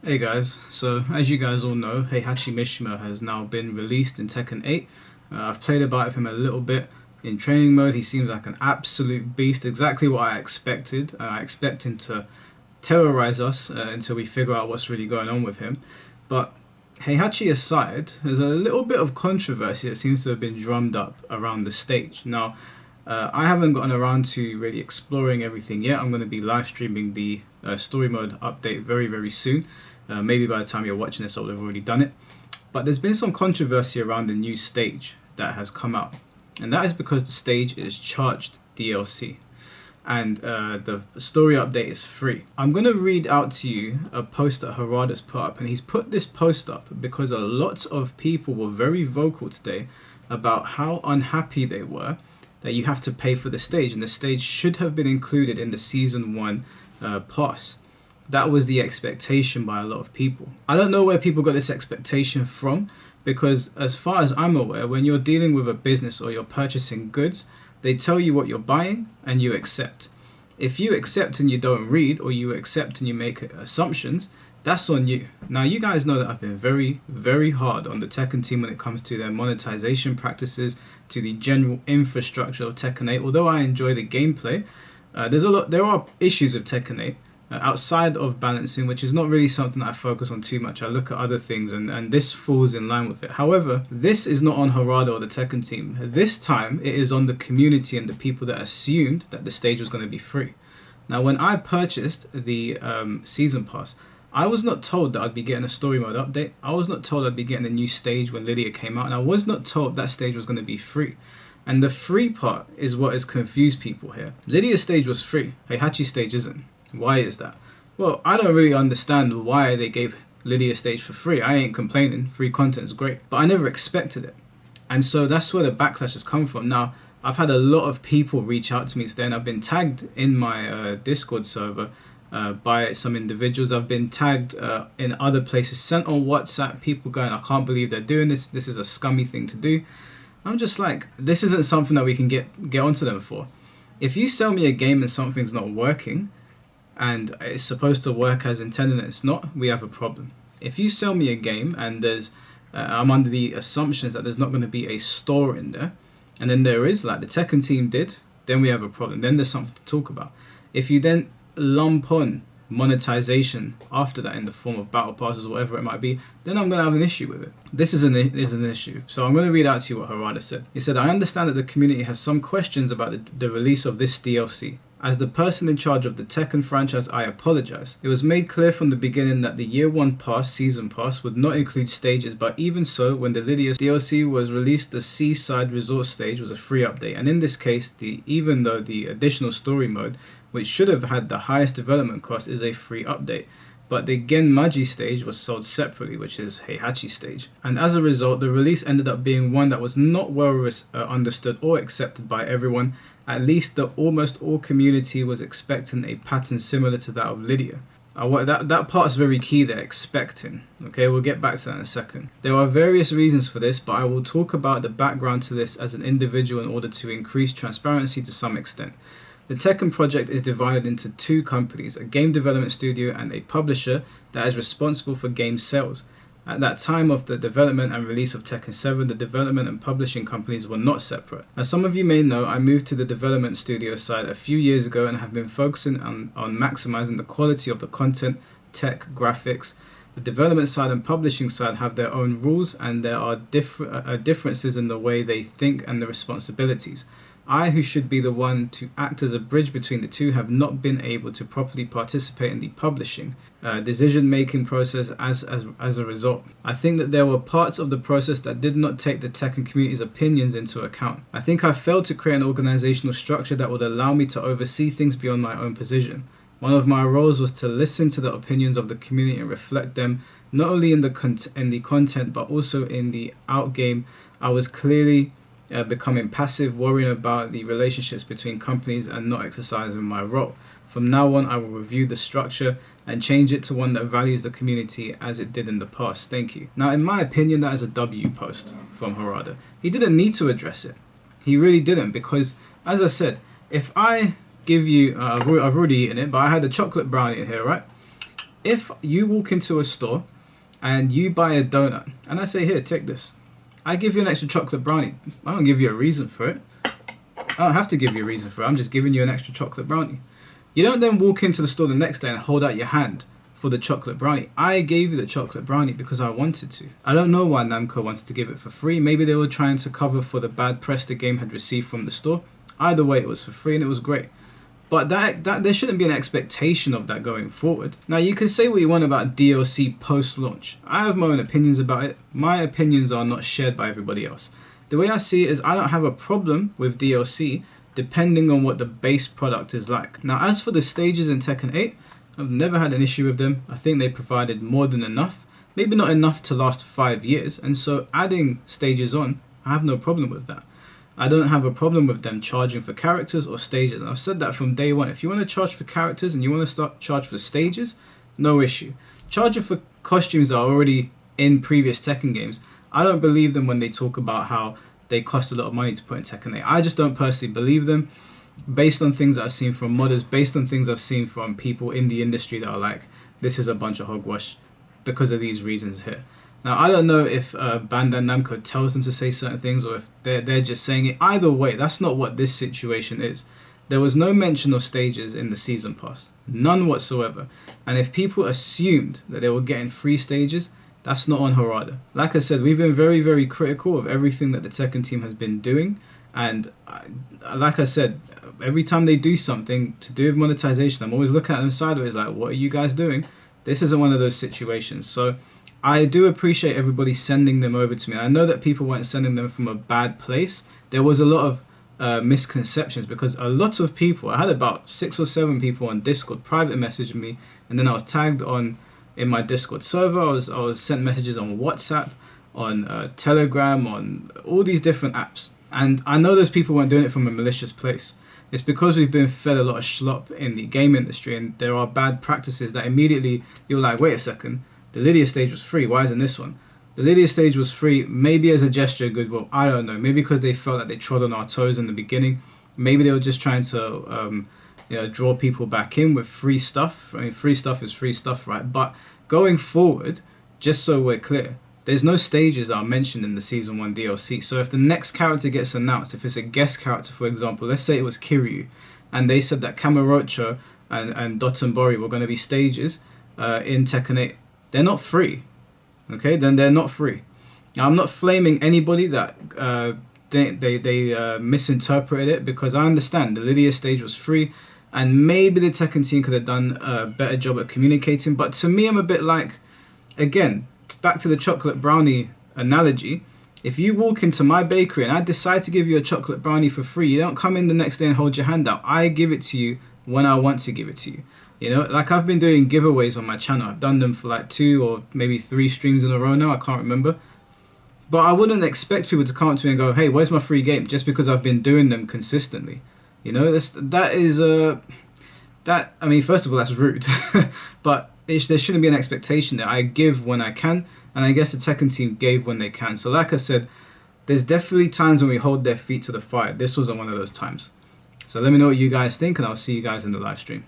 Hey guys, so as you guys all know, Heihachi Mishima has now been released in Tekken 8. I've played about with him a little bit. In training mode, he seems like an absolute beast, exactly what I expected. I expect him to terrorize us until we figure out what's really going on with him. But Heihachi aside, there's a little bit of controversy that seems to have been drummed up around the stage. Now, I haven't gotten around to really exploring everything yet. I'm going to be live streaming the story mode update very, very soon. Maybe by the time you're watching this, I'll have already done it. But there's been some controversy around the new stage that has come out. And that is because the stage is charged DLC. And the story update is free. I'm going to read out to you a post that Harada's put up. And he's put this post up because a lot of people were very vocal today about how unhappy they were that you have to pay for the stage. And the stage should have been included in the Season 1 pass. That was the expectation by a lot of people. I don't know where people got this expectation from, because as far as I'm aware, when you're dealing with a business or you're purchasing goods, they tell you what you're buying and you accept. If you accept and you don't read, or you accept and you make assumptions, that's on you. Now, you guys know that I've been very, very hard on the Tekken team when it comes to their monetization practices, to the general infrastructure of Tekken 8. Although I enjoy the gameplay, there are issues with Tekken 8. Outside of balancing, which is not really something that I focus on too much. I look at other things and this falls in line with it. However, this is not on Harada or the Tekken team. This time it is on the community and the people that assumed that the stage was going to be free. Now, when I purchased the season pass, I was not told that I'd be getting a story mode update. I was not told I'd be getting a new stage when Lydia came out, and I was not told that stage was going to be free. And the free part is what has confused people here. Lydia's stage was free. Heihachi's stage isn't. Why is that? Well, I don't really understand why they gave Lydia stage for free. I ain't complaining. Free content is great. But I never expected it. And so that's where the backlash has come from. Now, I've had a lot of people reach out to me today, and I've been tagged in my Discord server by some individuals. I've been tagged in other places, sent on WhatsApp, people going, I can't believe they're doing this. This is a scummy thing to do. I'm just like, this isn't something that we can get onto them for. If you sell me a game and something's not working, and it's supposed to work as intended and it's not, we have a problem. If you sell me a game and there's I'm under the assumptions that there's not going to be a store in there, and then there is, like the Tekken team did, then we have a problem. Then there's something to talk about. If you then lump on monetization after that in the form of battle passes or whatever it might be, then I'm going to have an issue with it. This is an issue. So I'm going to read out to you what Harada said. He said, I understand that the community has some questions about the release of this DLC. As the person in charge of the Tekken franchise, I apologize. It was made clear from the beginning that the Year 1 Pass, Season Pass, would not include stages, but even so, when the Lydia DLC was released, the Seaside Resort stage was a free update. And in this case, even though the additional story mode, which should have had the highest development cost, is a free update. But the Genmaji stage was sold separately, which is Heihachi stage. And as a result, the release ended up being one that was not well understood or accepted by everyone. At least the almost all community was expecting a pattern similar to that of Lydia. That part's very key there, expecting. Okay, we'll get back to that in a second. There are various reasons for this, but I will talk about the background to this as an individual in order to increase transparency to some extent. The Tekken project is divided into two companies, a game development studio and a publisher that is responsible for game sales. At that time of the development and release of Tekken 7, the development and publishing companies were not separate. As some of you may know, I moved to the development studio side a few years ago and have been focusing on maximizing the quality of the content, tech, graphics. The development side and publishing side have their own rules, and there are differences in the way they think and the responsibilities. I, who should be the one to act as a bridge between the two, have not been able to properly participate in the publishing decision-making process as a result. I think that there were parts of the process that did not take the Tekken community's opinions into account. I think I failed to create an organizational structure that would allow me to oversee things beyond my own position. One of my roles was to listen to the opinions of the community and reflect them, not only in the content but also in the outgame. I was clearly becoming passive, worrying about the relationships between companies and not exercising my role. From now on, I will review the structure and change it to one that values the community as it did in the past. Thank you. Now, in my opinion, that is a W post from Harada. He didn't need to address it. He really didn't, because, as I said, if I give you, I've already eaten it, but I had a chocolate brownie in here, right? if you walk into a store and you buy a donut and I say, here, take this, I give you an extra chocolate brownie. I don't give you a reason for it. I don't have to give you a reason for it. I'm just giving you an extra chocolate brownie. You don't then walk into the store the next day and hold out your hand for the chocolate brownie. I gave you the chocolate brownie because I wanted to. I don't know why Namco wanted to give it for free. Maybe they were trying to cover for the bad press the game had received from the store. Either way, it was for free and it was great. But that there shouldn't be an expectation of that going forward. Now, you can say what you want about DLC post-launch. I have my own opinions about it. My opinions are not shared by everybody else. The way I see it is I don't have a problem with DLC depending on what the base product is like. Now, as for the stages in Tekken 8, I've never had an issue with them. I think they provided more than enough. Maybe not enough to last 5 years. And so adding stages on, I have no problem with that. I don't have a problem with them charging for characters or stages. And I've said that from day one. If you want to charge for characters and you want to charge for stages, no issue. Charging for costumes are already in previous Tekken games. I don't believe them when they talk about how they cost a lot of money to put in Tekken 8. I just don't personally believe them based on things that I've seen from modders, based on things I've seen from people in the industry that are like, this is a bunch of hogwash because of these reasons here. Now, I don't know if Bandai Namco tells them to say certain things or if they're just saying it. Either way, that's not what this situation is. There was no mention of stages in the Season Pass. None whatsoever. And if people assumed that they were getting free stages, that's not on Harada. Like I said, we've been very, very critical of everything that the Tekken team has been doing. And like I said, every time they do something to do with monetization, I'm always looking at them sideways like, what are you guys doing? This isn't one of those situations. So I do appreciate everybody sending them over to me. I know that people weren't sending them from a bad place. There was a lot of misconceptions because a lot of people, I had about 6 or 7 people on Discord private messaging me, and then I was tagged on in my Discord server. I was sent messages on WhatsApp, on Telegram, on all these different apps. And I know those people weren't doing it from a malicious place. It's because we've been fed a lot of schlop in the game industry, and there are bad practices that immediately you're like, wait a second, the Lydia stage was free, why isn't this one? The Lydia stage was free, maybe as a gesture of goodwill, I don't know. Maybe because they felt that they trod on our toes in the beginning. Maybe they were just trying to draw people back in with free stuff. I mean, free stuff is free stuff, right? But going forward, just so we're clear, there's no stages that are mentioned in the Season 1 DLC. So if the next character gets announced, if it's a guest character, for example, let's say it was Kiryu, and they said that Kamurocho and Dotonbori were going to be stages in Tekken 8, they're not free. Okay, then they're not free. Now, I'm not flaming anybody that they misinterpreted it, because I understand the Lydia stage was free, and maybe the Tekken team could have done a better job at communicating. But to me, I'm a bit like, again, back to the chocolate brownie analogy. If you walk into my bakery and I decide to give you a chocolate brownie for free, you don't come in the next day and hold your hand out. I give it to you when I want to give it to you. You know, like I've been doing giveaways on my channel. I've done them for like 2 or maybe 3 streams in a row now. I can't remember. But I wouldn't expect people to come up to me and go, hey, where's my free game? Just because I've been doing them consistently. You know, I mean, first of all, that's rude. But there shouldn't be an expectation that I give when I can. And I guess the Tekken team gave when they can. So like I said, there's definitely times when we hold their feet to the fire. This wasn't one of those times. So let me know what you guys think, and I'll see you guys in the live stream.